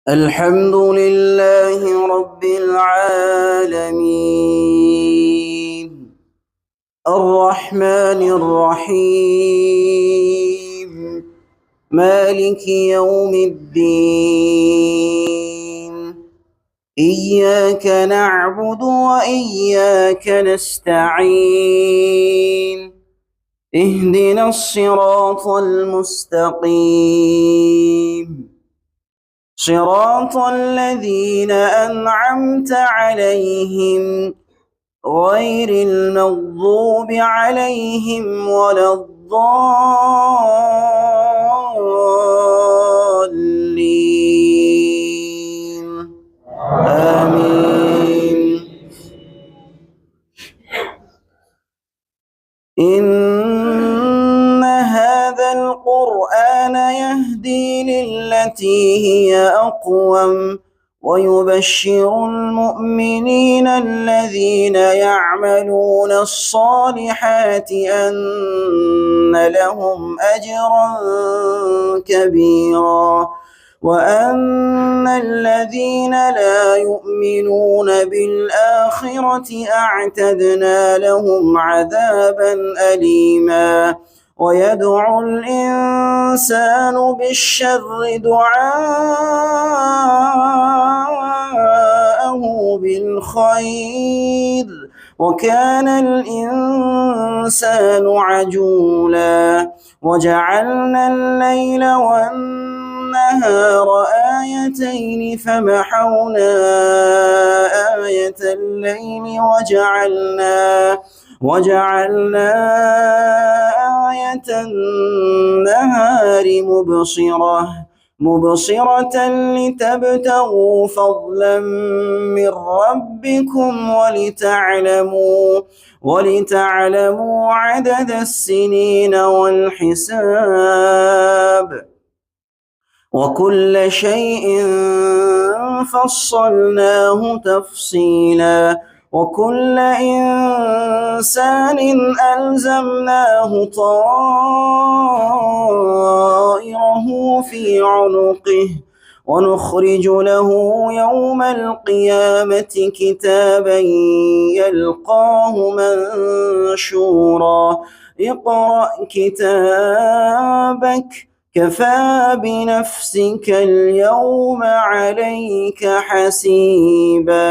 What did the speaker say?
الحمد لله رب العالمين الرحمن الرحيم مالك يوم الدين إياك نعبد وإياك نستعين اهدنا الصراط المستقيم صراط الذين أنعمت عليهم غير المغضوب عليهم ولا الضالين آمين. إن هذا القرآن يهدي للتي هي أقوم ويبشر المؤمنين الذين يعملون الصالحات أن لهم أجرا كبيرا وأن الذين لا يؤمنون بالآخرة أعتدنا لهم عذابا أليما. ويدعو الإنسان بالشر دعاءه بالخير وكان الإنسان عجولا. وجعلنا الليل والنهار آيتين فمحونا آية الليل وجعلنا آية النهار مبصرة لتبتغوا فضلا من ربكم ولتعلموا عدد السنين والحساب وكل شيء فصلناه تفصيلا. وكل إنسان ألزمناه طائره في عنقه ونخرج له يوم القيامة كتابا يلقاه منشورا. اقرأ كتابك كفى بنفسك اليوم عليك حسيبا.